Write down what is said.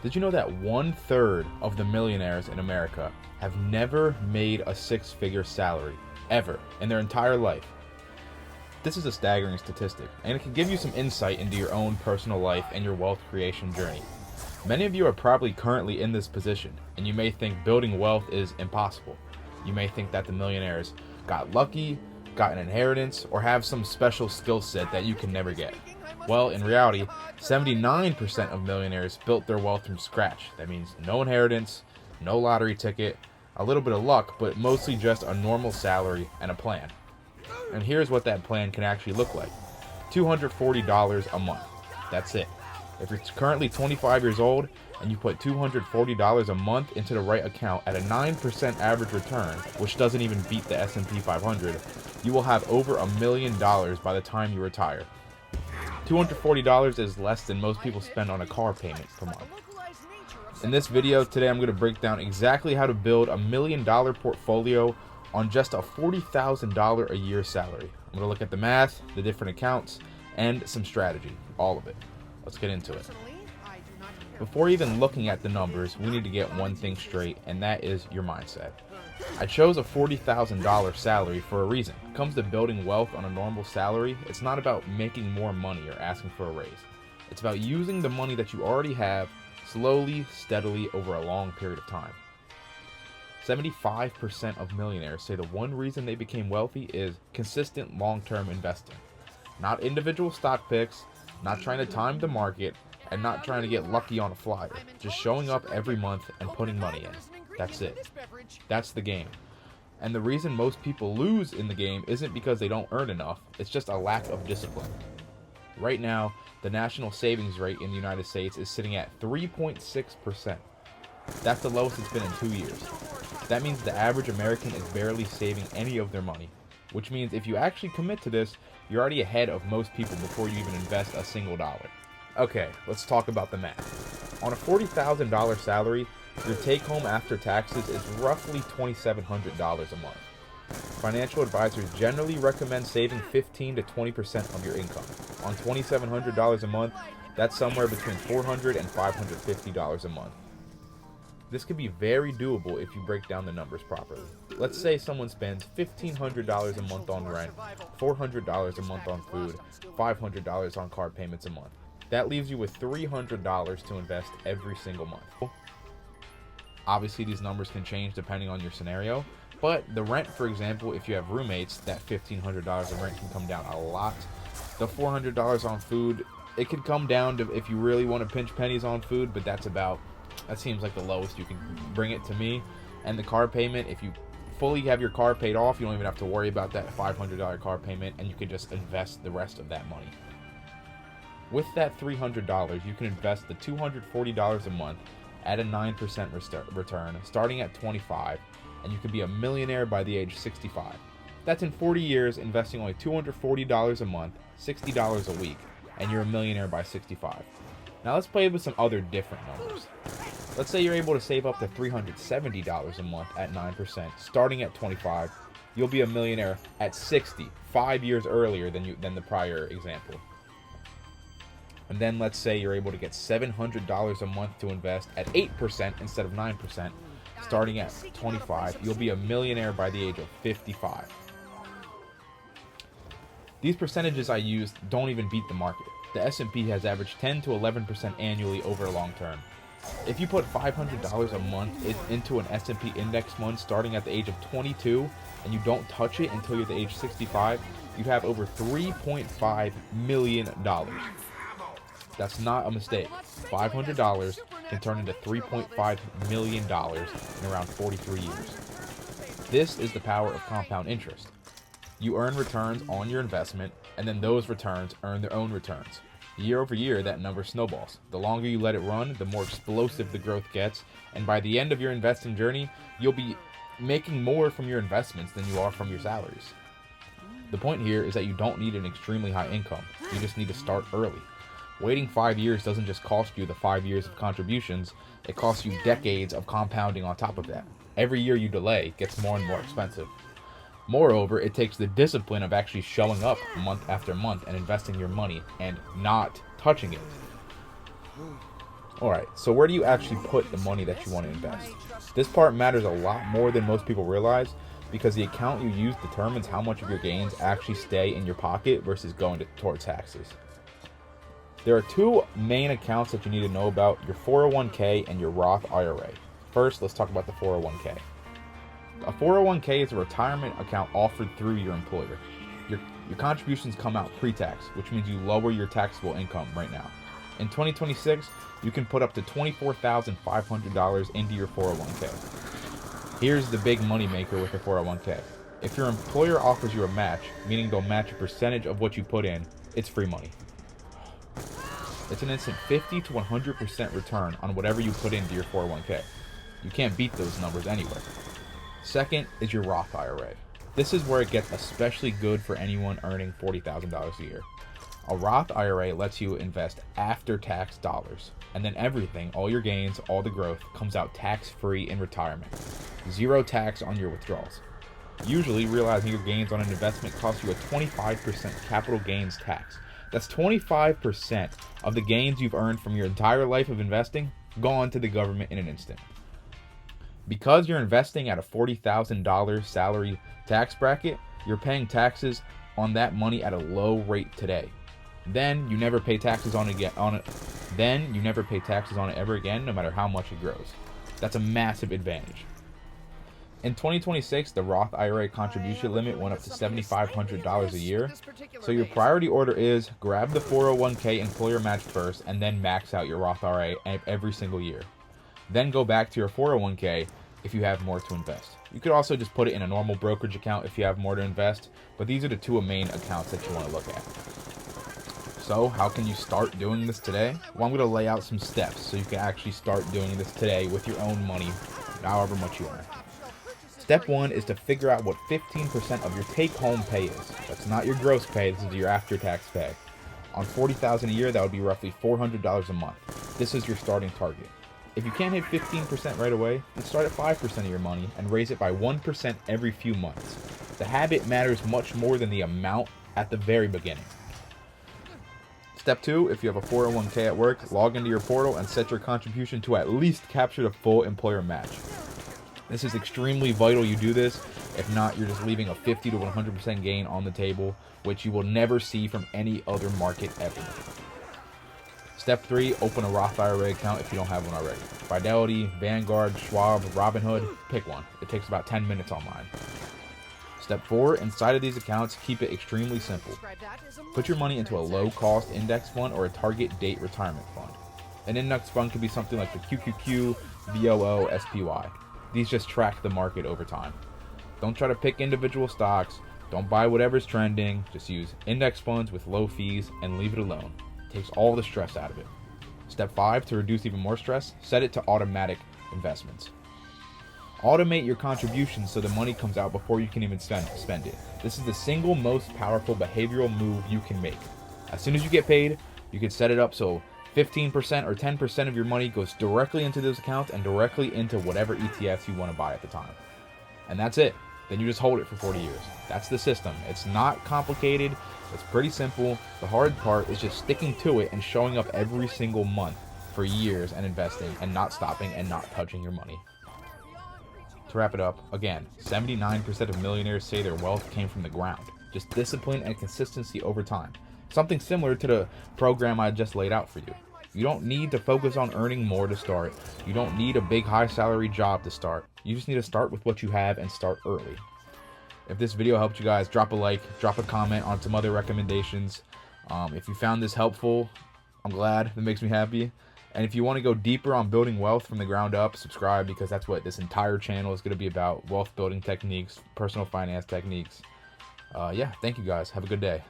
Did you know that 1/3 of the millionaires in America have never made a six-figure salary, ever, in their entire life? This is a staggering statistic, and it can give you some insight into your own personal life and your wealth creation journey. Many of you are probably currently in this position, and you may think building wealth is impossible. You may think that the millionaires got lucky, got an inheritance, or have some special skill set that you can never get. Well, in reality, 79% of millionaires built their wealth from scratch. That means no inheritance, no lottery ticket, a little bit of luck, but mostly just a normal salary and a plan. And here's what that plan can actually look like. $240 a month. That's it. If you're currently 25 years old and you put $240 a month into the right account at a 9% average return, which doesn't even beat the S&P 500, you will have over $1 million by the time you retire. $240 is less than most people spend on a car payment per month. In this video today, I'm going to break down exactly how to build $1 million portfolio on just a $40,000 a year salary. I'm going to look at the math, the different accounts, and some strategy, all of it. Let's get into it. Before even looking at the numbers, we need to get one thing straight, and that is your mindset. I chose a $40,000 salary for a reason. When it comes to building wealth on a normal salary, it's not about making more money or asking for a raise. It's about using the money that you already have slowly, steadily over a long period of time. 75% of millionaires say the one reason they became wealthy is consistent long-term investing. Not individual stock picks, not trying to time the market, and not trying to get lucky on a flyer. Just showing up every month and putting money in. That's it. That's the game. And the reason most people lose in the game isn't because they don't earn enough, it's just a lack of discipline. Right now, the national savings rate in the United States is sitting at 3.6%. That's the lowest it's been in 2 years. That means the average American is barely saving any of their money, which means if you actually commit to this, you're already ahead of most people before you even invest a single dollar. Okay, let's talk about the math. On a $40,000 salary, your take-home after taxes is roughly $2,700 a month. Financial advisors generally recommend saving 15 to 20% of your income. On $2,700 a month, that's somewhere between $400 and $550 a month. This could be very doable if you break down the numbers properly. Let's say someone spends $1,500 a month on rent, $400 a month on food, $500 on car payments a month. That leaves you with $300 to invest every single month. Obviously, these numbers can change depending on your scenario, but the rent, for example, if you have roommates, that $1,500 of rent can come down a lot. The $400 on food, it could come down to if you really want to pinch pennies on food, but that seems like the lowest you can bring it to me. And the car payment, if you fully have your car paid off, you don't even have to worry about that $500 car payment, and you can just invest the rest of that money. With that $300, you can invest the $240 a month at a 9% return, starting at 25, and you can be a millionaire by the age 65. That's in 40 years, investing only $240 a month, $60 a week, and you're a millionaire by 65. Now let's play with some other different numbers. Let's say you're able to save up to $370 a month at 9%, starting at 25. You'll be a millionaire at 60, 5 years earlier than the prior example. And then let's say you're able to get $700 a month to invest at 8% instead of 9%, starting at 25. You'll be a millionaire by the age of 55. These percentages I used don't even beat the market. The S&P has averaged 10 to 11% annually over a long term. If you put $500 a month into an S&P index fund starting at the age of 22 and you don't touch it until you're the age 65, you have over $3.5 million. That's not a mistake. $500 can turn into $3.5 million in around 43 years. This is the power of compound interest. You earn returns on your investment, and then those returns earn their own returns. Year over year, that number snowballs. The longer you let it run, the more explosive the growth gets, and by the end of your investing journey, you'll be making more from your investments than you are from your salaries. The point here is that you don't need an extremely high income. You just need to start early. Waiting 5 years doesn't just cost you the 5 years of contributions, it costs you decades of compounding on top of that. Every year you delay gets more and more expensive. Moreover, it takes the discipline of actually showing up month after month and investing your money and not touching it. Alright, so where do you actually put the money that you want to invest? This part matters a lot more than most people realize, because the account you use determines how much of your gains actually stay in your pocket versus going toward taxes. There are two main accounts that you need to know about: your 401k and your Roth IRA. First, let's talk about the 401k. A 401k is a retirement account offered through your employer. Your contributions come out pre-tax, which means you lower your taxable income right now. In 2026, you can put up to $24,500 into your 401k. Here's the big money maker with the 401k. If your employer offers you a match, meaning they'll match a percentage of what you put in, it's free money. It's an instant 50 to 100% return on whatever you put into your 401k. You can't beat those numbers anywhere. Second is your Roth IRA. This is where it gets especially good for anyone earning $40,000 a year. A Roth IRA lets you invest after-tax dollars, and then everything, all your gains, all the growth, comes out tax-free in retirement. Zero tax on your withdrawals. Usually, realizing your gains on an investment costs you a 25% capital gains tax. That's 25% of the gains you've earned from your entire life of investing gone to the government in an instant. Because you're investing at a $40,000 salary tax bracket, you're paying taxes on that money at a low rate today. Then you never pay taxes on it ever again, no matter how much it grows. That's a massive advantage. In 2026, the Roth IRA contribution limit went up to $7,500 a year. So your priority order is grab the 401k employer match first, and then max out your Roth IRA every single year. Then go back to your 401k if you have more to invest. You could also just put it in a normal brokerage account if you have more to invest, but these are the two main accounts that you want to look at. So how can you start doing this today? Well, I'm going to lay out some steps so you can actually start doing this today with your own money, however much you earn. Step 1 is to figure out what 15% of your take-home pay is. That's not your gross pay, this is your after-tax pay. On $40,000 a year, that would be roughly $400 a month. This is your starting target. If you can't hit 15% right away, then start at 5% of your money and raise it by 1% every few months. The habit matters much more than the amount at the very beginning. Step 2, if you have a 401k at work, log into your portal and set your contribution to at least capture the full employer match. This is extremely vital you do this. If not, you're just leaving a 50 to 100% gain on the table, which you will never see from any other market ever. Step 3, open a Roth IRA account if you don't have one already. Fidelity, Vanguard, Schwab, Robinhood, pick one. It takes about 10 minutes on mine. Step 4, inside of these accounts, keep it extremely simple. Put your money into a low-cost index fund or a target date retirement fund. An index fund could be something like the QQQ, VOO, SPY. These just track the market over time. Don't try to pick individual stocks. Don't buy whatever's trending. Just use index funds with low fees and leave it alone. It takes all the stress out of it. Step 5, to reduce even more stress, set it to automatic investments. Automate your contributions so the money comes out before you can even spend it. This is the single most powerful behavioral move you can make. As soon as you get paid, you can set it up so 15% or 10% of your money goes directly into those accounts and directly into whatever ETFs you want to buy at the time. And that's it. Then you just hold it for 40 years. That's the system. It's not complicated. It's pretty simple. The hard part is just sticking to it and showing up every single month for years and investing and not stopping and not touching your money. To wrap it up, again, 79% of millionaires say their wealth came from the ground. Just discipline and consistency over time. Something similar to the program I just laid out for you. You don't need to focus on earning more to start. You don't need a big high salary job to start. You just need to start with what you have and start early. If this video helped you guys, drop a like, drop a comment on some other recommendations. If you found this helpful, I'm glad. That makes me happy. And if you want to go deeper on building wealth from the ground up, subscribe, because that's what this entire channel is going to be about. Wealth building techniques, personal finance techniques. Yeah, thank you guys. Have a good day.